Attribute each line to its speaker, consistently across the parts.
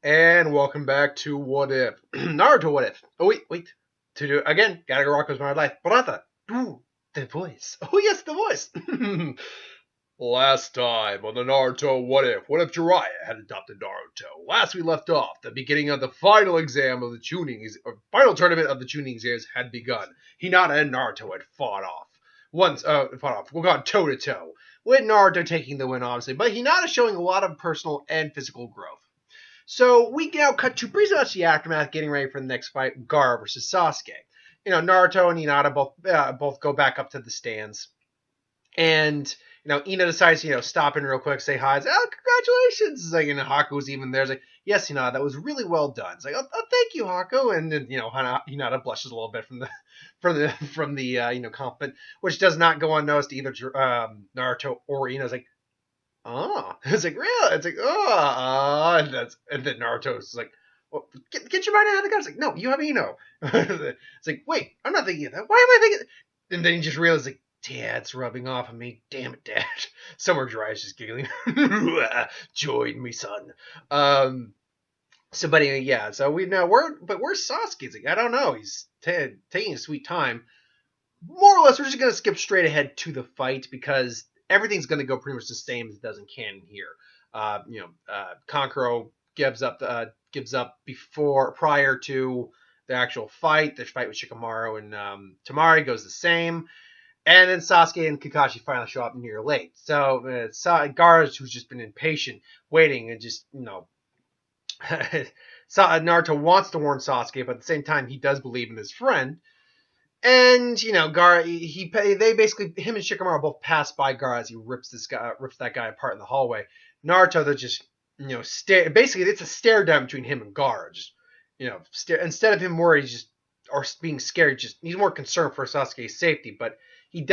Speaker 1: And welcome back to What If. Naruto What If. Oh, wait. To do it again, gotta go rock with my life. Brother, do the voice. Oh, yes, the voice. Last time on the Naruto What If. What if Jiraya had adopted Naruto? Last we left off, the beginning of the final exam of the tuning, or final tournament of the tuning exams had begun. Hinata and Naruto had fought off. We got toe to toe. With Naruto taking the win, obviously, but Hinata showing a lot of personal and physical growth. So we now cut to pretty much the aftermath, getting ready for the next fight, Gaara versus Sasuke. Naruto and Hinata both go back up to the stands, and Ina decides to stop in real quick, say hi. It's like, oh, congratulations! It's like, and Haku's even there. It's like, yes, Hinata, that was really well done. It's like, oh thank you, Haku. And then Hinata blushes a little bit from the compliment, which does not go unnoticed to either Naruto or Ina. It's like, oh, it's like really? It's like and then Naruto's like, well, get your mind out of the gun. It's like, no, you have Ino. It's like, wait, I'm not thinking of that. Why am I thinking? And then he just realizes like, Dad's rubbing off on me. Damn it, Dad. Somewhere Jiraiya's just giggling. Join me, son. So, but anyway, yeah. So where's Sasuke? It's like, I don't know. He's taking a sweet time. More or less, we're just gonna skip straight ahead to the fight because everything's going to go pretty much the same as it does in canon here. Kankuro gives up prior to the actual fight. The fight with Shikamaru and Tamari goes the same. And then Sasuke and Kakashi finally show up near late. So Gaara, who's just been impatient, waiting, and just, Naruto wants to warn Sasuke, but at the same time, he does believe in his friend. And Gaara, they basically, him and Shikamaru both pass by Gaara as he rips that guy apart in the hallway. Naruto, they're just stare. Basically, it's a stare down between him and Gaara. Just stare. Instead of him worried, or being scared, he's more concerned for Sasuke's safety. But he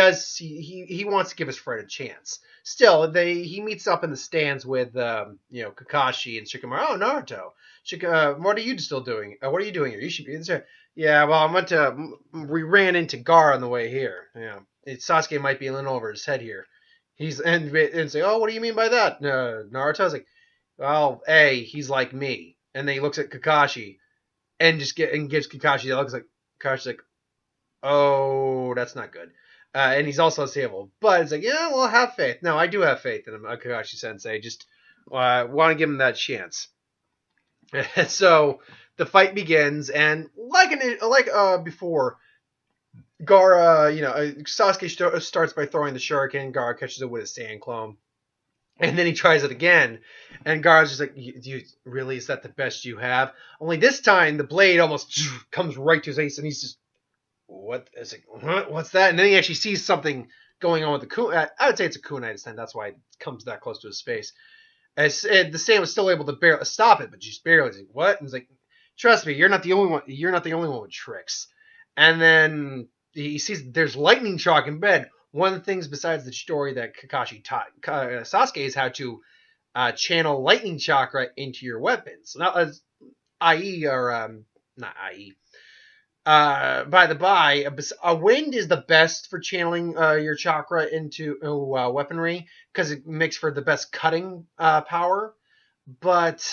Speaker 1: wants to give his friend a chance. Still, he meets up in the stands with Kakashi and Shikamaru. Oh, Naruto, what are you still doing? What are you doing here? You should be there. Yeah, well, we ran into Gaara on the way here. Sasuke might be a little over his head here. And say, oh, what do you mean by that? Naruto's like, well, he's like me. And then he looks at Kakashi and gives Kakashi the look. Like Kakashi's like, oh, that's not good. And he's also disabled. But it's like, yeah, well, have faith. No, I do have faith in him, Kakashi-sensei. Just want to give him that chance. So the fight begins, and like before, Gaara, Sasuke starts by throwing the shuriken. Gaara catches it with a sand clone, and then he tries it again, and Gaara's just like, really, is that the best you have? Only this time, the blade almost comes right to his face, and he's just, what? It's like, what's that? And then he actually sees something going on with the kunai. I would say it's a kunai this time. That's why it comes that close to his face. And the sand was still able to barely stop it, but just barely. He's like, what? And he's like, trust me, you're not the only one. You're not the only one with tricks. And then he sees there's lightning chalk in bed. One of the things besides the story that Kakashi taught Sasuke is how to channel lightning chakra into your weapons. Not as i.e. or not i.e. By the by, a wind is the best for channeling your chakra into weaponry because it makes for the best cutting power. But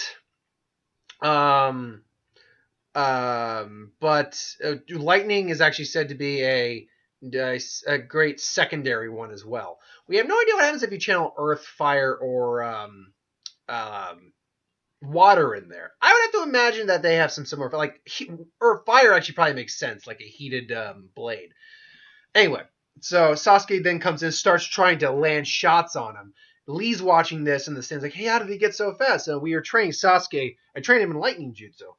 Speaker 1: lightning is actually said to be a great secondary one as well. We have no idea what happens if you channel earth, fire, or water in there. I would have to imagine that they have some similar, or fire actually probably makes sense, like a heated blade. Anyway, so Sasuke then comes in, starts trying to land shots on him. Lee's watching this in the stands, like, hey, how did he get so fast? So we are training Sasuke. I trained him in lightning jutsu.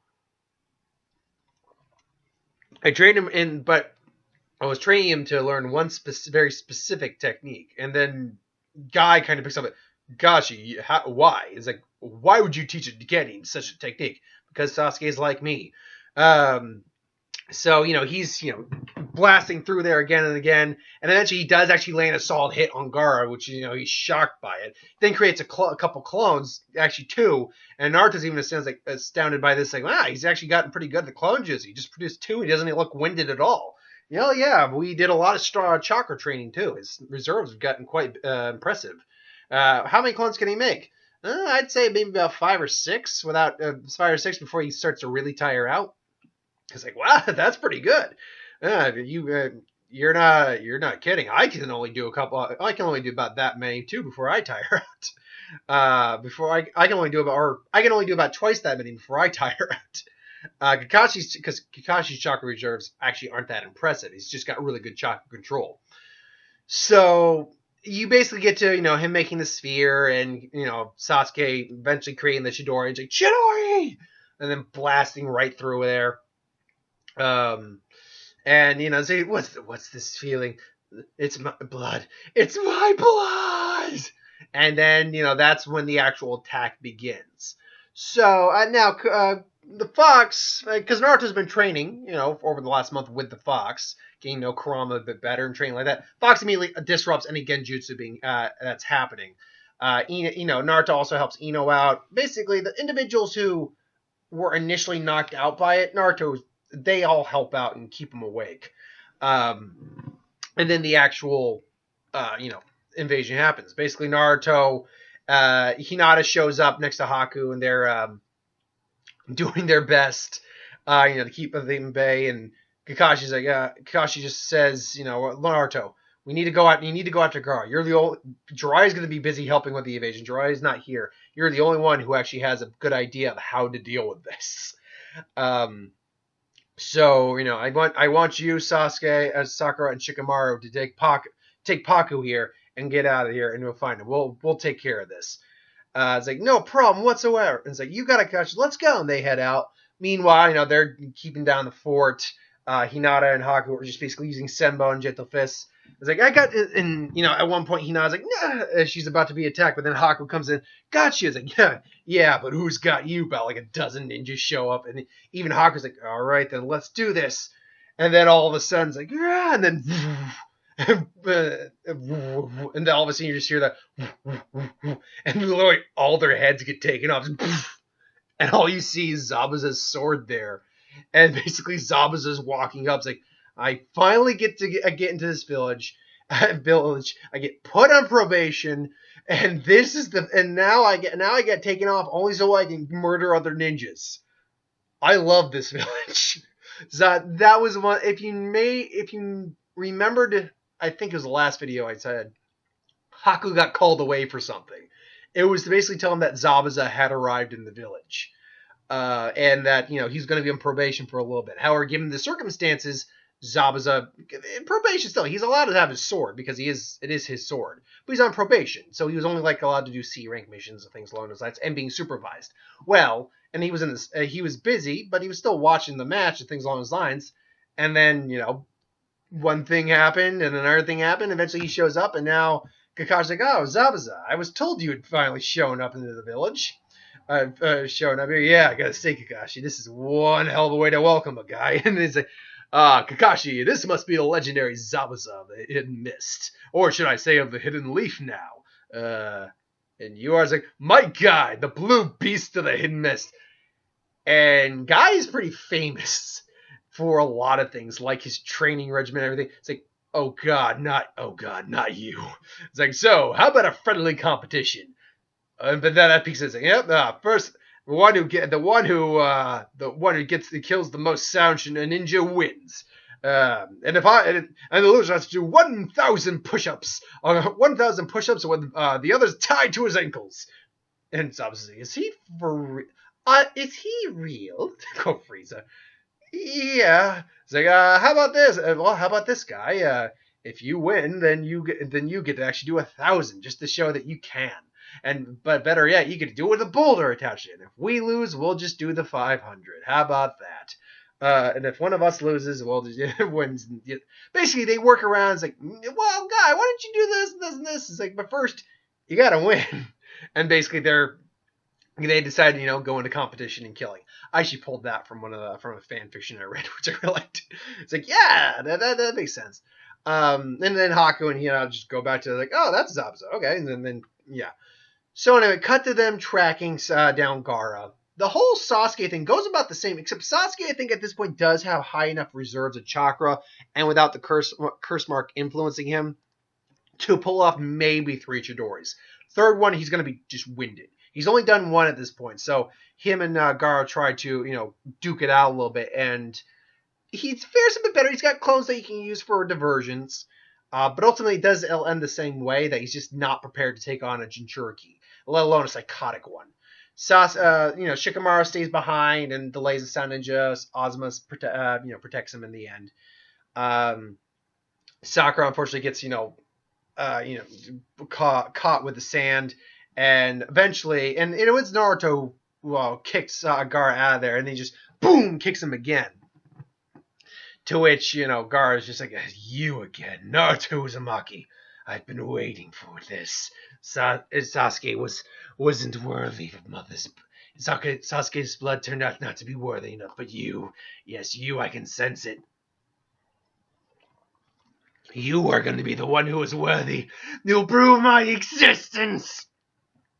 Speaker 1: But I was training him to learn one very specific technique. And then Guy kind of picks up it. Gosh, why? It's like, why would you teach a Genin such a technique? Because Sasuke is like me. So, he's, blasting through there again and again. And eventually he does actually land a solid hit on Gaara, which, he's shocked by it. Then creates a couple clones, actually two. And Naruto's even astounded by this, like, wow, he's actually gotten pretty good at the clone jutsu. He just produced two. He doesn't look winded at all. Yeah, we did a lot of chakra training, too. His reserves have gotten quite impressive. How many clones can he make? I'd say maybe about 5 or 6 before he starts to really tire out. It's like, wow, that's pretty good. You're not kidding. I can only do about that many too before I tire out. I can only do about twice that many before I tire out. Kakashi's chakra reserves actually aren't that impressive. He's just got really good chakra control. So you basically get to, him making the sphere and, Sasuke eventually creating the Chidori. It's like, Chidori! And then blasting right through there. And, say, what's this feeling? It's my blood. It's my blood! And then, that's when the actual attack begins. So, now, the Fox, because Naruto's been training, over the last month with the Fox, getting Kurama a bit better and training like that. Fox immediately disrupts any genjutsu that's happening. Naruto also helps Ino out. Basically, the individuals who were initially knocked out by it, they all help out and keep him awake. And then the actual, invasion happens. Basically, Naruto, Hinata shows up next to Haku, and they're doing their best, to keep them in bay. And Kakashi's like, Kakashi just says, Naruto, we need to go out. You need to go after Gaara. You're the only. Jiraya's going to be busy helping with the evasion. Jiraya's not here. You're the only one who actually has a good idea of how to deal with this. So I want you, Sasuke, as Sakura and Shikamaru, to take Paku here and get out of here, and we'll find him. We'll take care of this. It's like, no problem whatsoever. And it's like, you gotta catch. Let's go. And they head out. Meanwhile, they're keeping down the fort. Hinata and Haku are just basically using Senbon and Gentle Fists. It's like, at one point, Hinata's like, nah, she's about to be attacked, but then Haku comes in, got you. It's like, yeah, but who's got you? About like a dozen ninjas show up, and even Haku's like, all right, then let's do this. And then all of a sudden, it's like, yeah, and then, and then all of a sudden you just hear that, and literally all their heads get taken off, and all you see is Zabuza's sword there. And basically Zabuza's walking up. It's like, I finally get into this village. I get put on probation, and now I get taken off only so I can murder other ninjas. I love this village. So that was one. If you remembered, I think it was the last video I said, Haku got called away for something. It was to basically tell him that Zabuza had arrived in the village. And that, he's going to be on probation for a little bit. However, given the circumstances, Zabuza, in probation still, he's allowed to have his sword because it is his sword. But he's on probation, so he was only allowed to do C rank missions and things along those lines, and being supervised. Well, and he was he was busy, but he was still watching the match and things along those lines. And then, one thing happened and another thing happened. Eventually he shows up, and now Kakashi's like, oh, Zabuza, I was told you had finally shown up into the village. Showing up here. Yeah, I gotta say, Kakashi, this is one hell of a way to welcome a guy. And it's like, Kakashi, this must be the legendary Zabuza of the Hidden Mist. Or should I say of the Hidden Leaf now? And you are like, my guy, the blue beast of the Hidden Mist. And Guy is pretty famous for a lot of things, like his training regimen and everything. It's like, oh god, not you. It's like, so, how about a friendly competition? But then that piece says, yep. First, the one who kills the most sound ninja wins. And the loser has to do 1,000 push-ups. 1,000 push-ups with the others tied to his ankles. And Zabuza, is he for is he real? Go Frieza. Yeah. It's like, how about this? How about this guy? If you win, then you get to actually do 1,000 just to show that you can. But better yet, you get to do it with a boulder attached to it. If we lose, we'll just do the 500. How about that? And if one of us loses, well, wins. Basically, they work around. It's like, well, Guy, why don't you do this and this and this? It's like, but first, you gotta win. And basically, they decided, go into competition and killing. I actually pulled that from a fan fiction I read, which I really liked. It's like, yeah, that makes sense. And then Haku and just go back to like, oh, that's Zabuza. Okay, and then yeah. So anyway, cut to them tracking down Gaara. The whole Sasuke thing goes about the same, except Sasuke, I think, at this point does have high enough reserves of chakra, and without the curse mark influencing him, to pull off maybe 3 Chidoris. Third one, he's going to be just winded. He's only done one at this point. So him and Garo try to, duke it out a little bit. And he fares a bit better. He's got clones that he can use for diversions. But ultimately, it does end the same way, that he's just not prepared to take on a Jinchuriki, let alone a psychotic one. Shikamaru stays behind and delays the Sound Ninja. Ozma protects him in the end. Sakura unfortunately gets caught with the sand, and eventually, and it was Naruto who kicks Gaara out of there, and he just boom kicks him again. To which Gaara is just like, "You again, Naruto Uzumaki. I've been waiting for this. Sasuke wasn't worthy of mother's. Sasuke's blood turned out not to be worthy enough, but you, yes, you, I can sense it. You are going to be the one who is worthy. You'll prove my existence."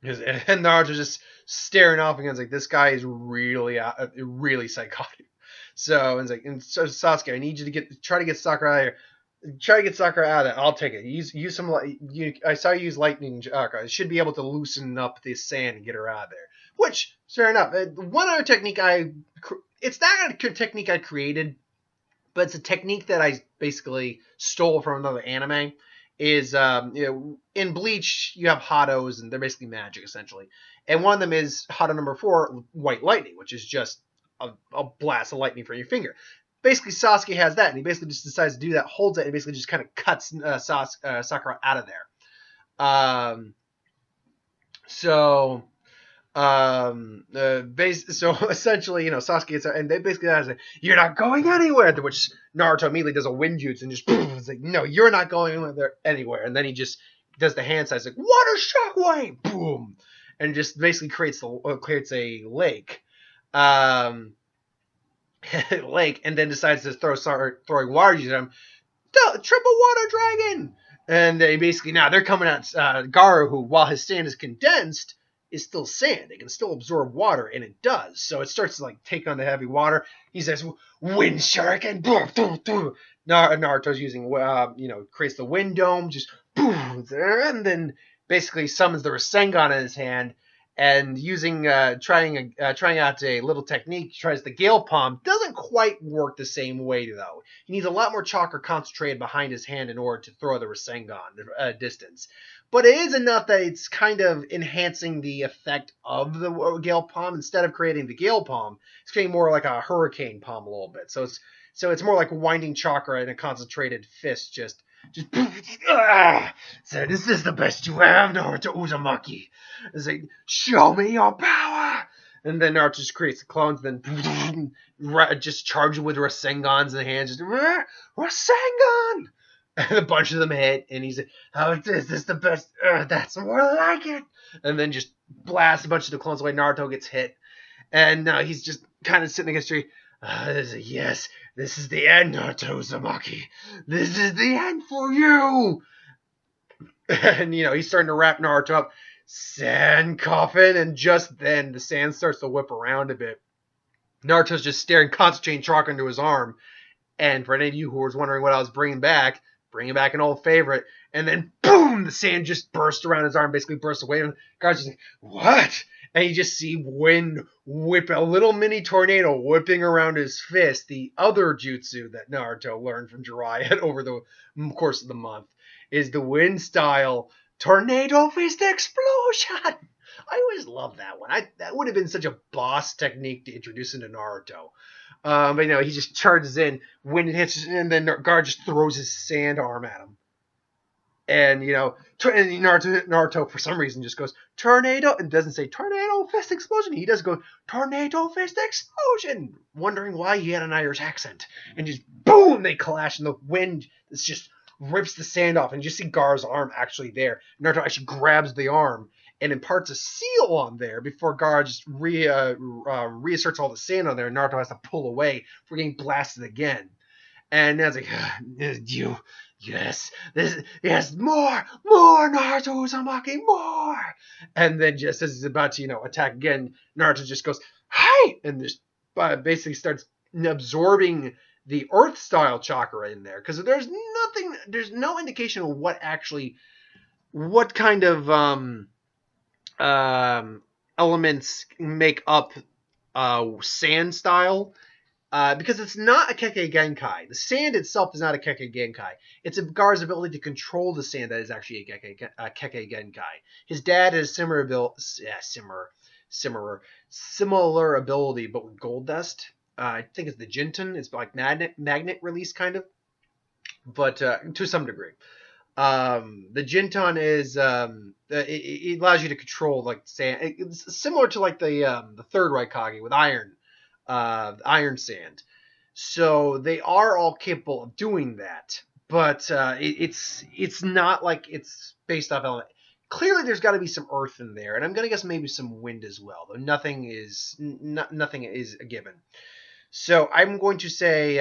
Speaker 1: And Naruto's just staring off again. It's like, this guy is really psychotic. So it's like, and so Sasuke, I need you to try to get Sakura out of here. Try to get Sakura out of it. I'll take it. Use some. I saw you use lightning. I should be able to loosen up the sand and get her out of there. Which, fair enough. One other technique it's not a technique I created, but it's a technique that I basically stole from another anime. Is in Bleach you have Hados, and they're basically magic essentially, and one of them is Hado number 4, White Lightning, which is just a blast of lightning from your finger. Basically, Sasuke has that, and he basically just decides to do that, holds it, and basically just kind of cuts Sakura out of there. So essentially, Sasuke gets out, and they basically say, "You're not going anywhere." To which Naruto immediately does a wind jutsu and just it's like, "No, you're not going anywhere." And then he just does the hand size like water shockwave, boom, and just basically creates a lake. Lake, and then decides to start throwing water at him. Triple water dragon, and they basically now they're coming at Gaara, who, while his sand is condensed, is still sand. It can still absorb water, and it does. So it starts to like take on the heavy water. He says, "Wind shuriken." Naruto's using creates the wind dome, just boom, and then basically summons the Rasengan in his hand. And using trying out a little technique, tries the Gale Palm. Doesn't quite work the same way though. He needs a lot more chakra concentrated behind his hand in order to throw the Rasengan distance. But it is enough that it's kind of enhancing the effect of the Gale Palm. Instead of creating the Gale Palm, it's creating more like a Hurricane Palm a little bit. So it's more like winding chakra in a concentrated fist. Just so this is the best you have, Naruto Uzumaki. It's like, show me your power. And then Naruto just creates the clones, then just charges with Rasengans in the hands. Just Rasengan! And a bunch of them hit, and he's like, "How is this? This is the best. That's more like it." And then just blast a bunch of the clones away. Naruto gets hit, and he's just kind of sitting against the tree. Yes, this is the end, Naruto Uzumaki. This is the end for you. And he's starting to wrap Naruto up. Sand coffin, and just then the sand starts to whip around a bit. Naruto's just staring, concentrating chakra into his arm. And for any of you who was wondering what I was bringing back an old favorite. And then boom, the sand just burst around his arm, basically burst away. And Gaara's just like, "What?" And you just see wind whip, a little mini tornado whipping around his fist. The other jutsu that Naruto learned from Jiraya over the course of the month is the wind style tornado fist explosion. I always loved that one. That would have been such a boss technique to introduce into Naruto. But he just charges in, wind hits, and then Gaara just throws his sand arm at him. And Naruto for some reason just goes tornado, and doesn't say tornado fist explosion. He does go tornado fist explosion, wondering why he had an Irish accent. And just boom, they clash, and the wind just rips the sand off, and you just see Gaara's arm actually there. Naruto actually grabs the arm and imparts a seal on there before Gaara just reasserts all the sand on there, and Naruto has to pull away for getting blasted again. And now it's like, yes, more, Naruto Uzumaki, more. And then just as he's about to, attack again, Naruto just goes, "Hi!" And just basically starts absorbing the Earth style chakra in there, because there's no indication of what kind of elements make up sand style. Because it's not a Kekkei Genkai. The sand itself is not a Kekkei Genkai. It's Gar's ability to control the sand that is actually a Kekkei Genkai. His dad has similar ability, but with gold dust. I think it's the Jinton. It's like magnet release kind of, but to some degree. The Jinton is it allows you to control like sand. It's similar to like the third Raikage with iron sand. So they are all capable of doing that, but it's not like it's based off element. Clearly, there's got to be some earth in there, and I'm gonna guess maybe some wind as well. Though nothing is a given. So I'm going to say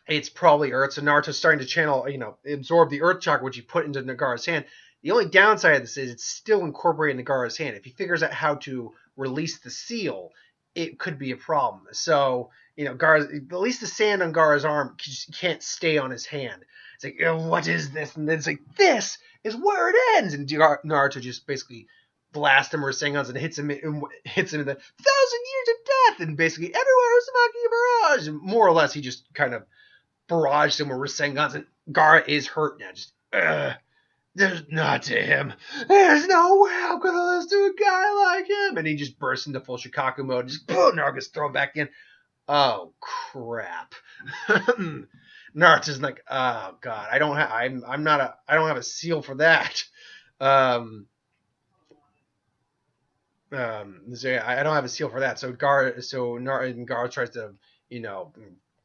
Speaker 1: it's probably earth. So Naruto's starting to channel, absorb the earth chakra, which he put into Nagara's hand. The only downside of this is it's still incorporated in Nagara's hand. If he figures out how to release the seal, it could be a problem. So, Gara's, at least the sand on Gara's arm can't stay on his hand. It's like, what is this? And then it's like, this is where it ends. And Naruto just basically blasts him with Rasengan's and hits him in the 1,000 years of death. And basically, everywhere is a barrage. And more or less, he just kind of barraged him with Rasengan's. And Gara is hurt now. Just, there's not to him. There's no way I'm gonna lose to a guy like him. And he just bursts into full Shikaku mode. Just boom, Naruto gets thrown back in. Oh crap! Naruto's like, oh god, I don't have a seal for that. So yeah, I don't have a seal for that. So Naruto tries to,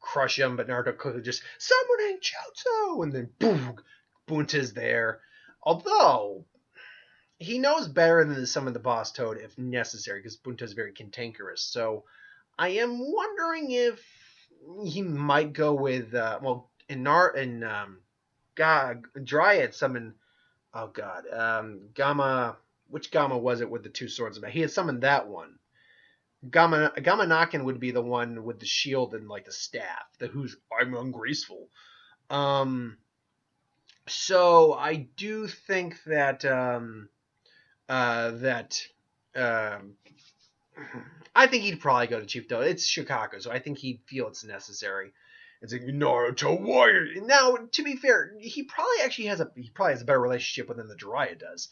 Speaker 1: crush him, but Naruto quickly just summoning Jutsu, and then boom, Bunta's there. Although he knows better than to summon the boss toad if necessary, because Bunta's very cantankerous. So I am wondering if he might go with Jiraya had summoned Gamma. Which Gamma was it with the two swords? He had summoned that one. Gamma Nakin would be the one with the shield and like the staff. I'm ungraceful. So I do think that I think he'd probably go to Chief Toad. It's Shikaku, so I think he'd feel it's necessary. It's like, Naruto warrior. Now, to be fair, he probably has a better relationship with him than Jiraiya does.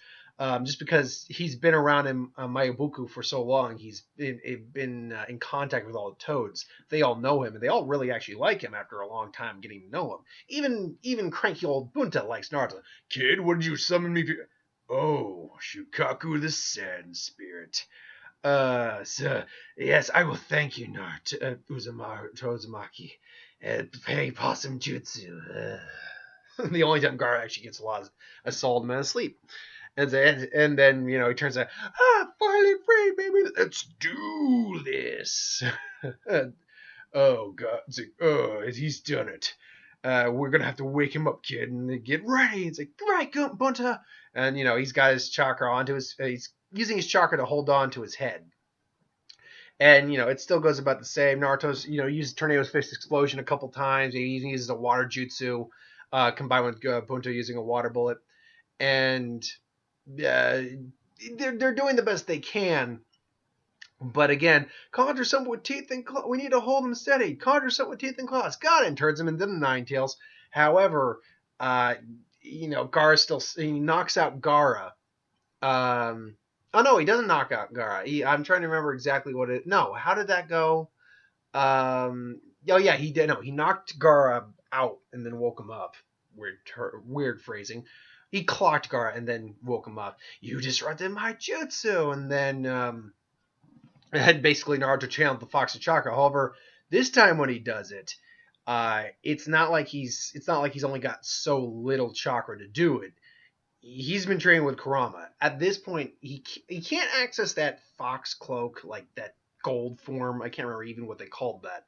Speaker 1: Just because he's been around in Mayabuku for so long, he's been in contact with all the toads. They all know him, and they all really actually like him after a long time getting to know him. Even cranky old Bunta likes Naruto. Kid, what did you summon me for? Oh, Shukaku the Sand Spirit. So, yes, I will thank you, Uzumaki. Pay Possum Jutsu. The only time Gara actually gets a solid amount of sleep. And then, he turns out, finally free, baby. Let's do this. Oh, God. It's like, he's done it. We're going to have to wake him up, kid, and get ready. It's like, right, Bunta. And, he's got his chakra onto he's using his chakra to hold on to his head. And, it still goes about the same. Naruto's, uses Tornado's Fist Explosion a couple times. He uses a water jutsu, combined with Bunta using a water bullet. And they're doing the best they can. But again, conjure something with teeth and claws. We need to hold him steady. Conjure something with teeth and claws. Got it, and turns him into the Nine Tails. However, Gara he knocks out Gara. Oh no, he doesn't knock out Gara. I'm trying to remember exactly what it. No, how did that go? Oh yeah, he did. No, he knocked Gara out and then woke him up. Weird phrasing. He clocked Gara and then woke him up. You disrupted my jutsu, and then had basically Naruto channeled the Fox of Chakra. However, this time when he does it, it's not like he's only got so little chakra to do it. He's been training with Kurama. At this point, he can't access that fox cloak, like that gold form. I can't remember even what they called that.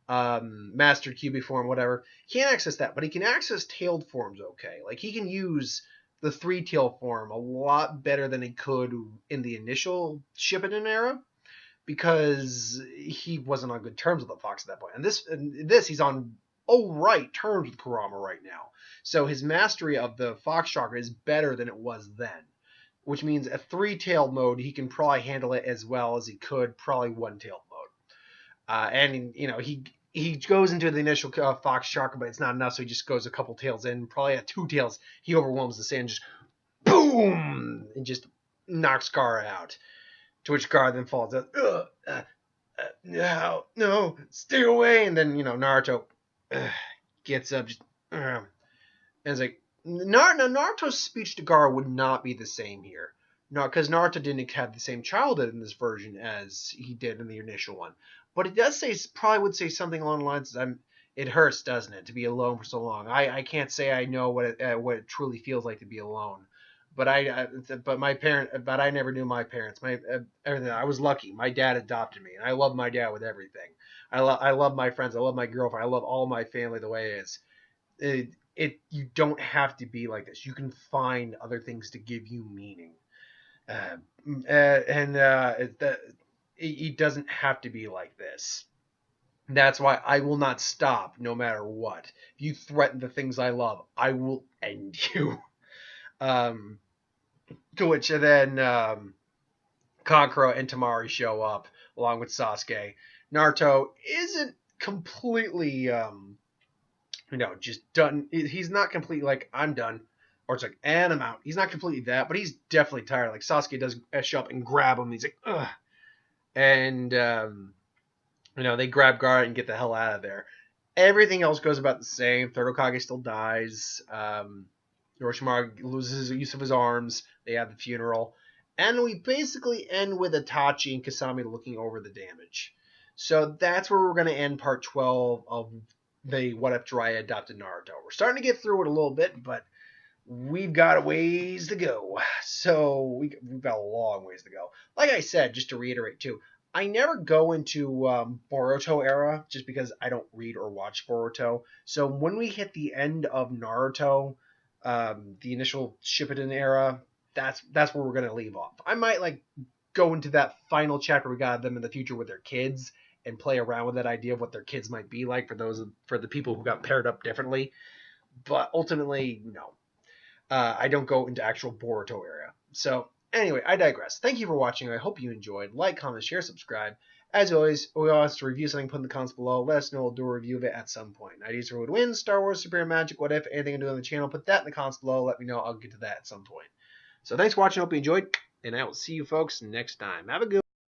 Speaker 1: Master Kyuubi form, whatever. He can't access that, but he can access tailed forms okay. Like, he can use the three-tail form a lot better than he could in the initial Shippuden era, because he wasn't on good terms with the fox at that point. And this he's on right terms with Kurama right now. So his mastery of the fox chakra is better than it was then. which means a 3-tailed mode, he can probably handle it as well as he could probably 1-tailed mode. And he goes into the initial Fox Chakra, but it's not enough, so he just goes a couple tails in. Probably at 2 tails, he overwhelms the sand, just boom, and just knocks Gaara out. To which Gaara then falls out. No, stay away. And then Naruto gets up, just and it's like Naruto's speech to Gaara would not be the same here. Because Naruto didn't have the same childhood in this version as he did in the initial one. But it does say, probably would say something along the lines of, it hurts, doesn't it, to be alone for so long. I can't say I know what it truly feels like to be alone. But I never knew my parents. Everything. I was lucky. My dad adopted me, and I love my dad with everything. I love my friends. I love my girlfriend. I love all my family the way it is. You don't have to be like this. You can find other things to give you meaning. It doesn't have to be like this. That's why I will not stop no matter what. If you threaten the things I love, I will end you. To which then Kankuro and Temari show up along with Sasuke. Naruto isn't completely, just done. He's not completely like, I'm done. Or it's like, and I'm out. He's not completely that, but he's definitely tired. Like, Sasuke does show up and grab him. He's like, ugh. And, they grab Gaara and get the hell out of there. Everything else goes about the same. Third Hokage still dies. Orochimaru loses use of his arms. They have the funeral. And we basically end with Itachi and Kasami looking over the damage. So that's where we're going to end part 12 of the What If Jiraiya Adopted Naruto. We're starting to get through it a little bit, but we've got a ways to go. So we've got a long ways to go. Like I said, just to reiterate too, I never go into Boruto era just because I don't read or watch Boruto. So when we hit the end of Naruto, the initial Shippuden era, that's where we're going to leave off. I might go into that final chapter we got them in the future with their kids and play around with that idea of what their kids might be like for the people who got paired up differently. But ultimately, no. I don't go into actual Boruto area. So anyway, I digress. Thank you for watching. I hope you enjoyed. Like, comment, share, subscribe. As always, we always to review something, put in the comments below. Let us know. We'll do a review of it at some point. Ideas for who would win, Star Wars, Super Magic, what if, anything to do on the channel, put that in the comments below. Let me know. I'll get to that at some point. So thanks for watching. Hope you enjoyed, and I will see you folks next time. Have a good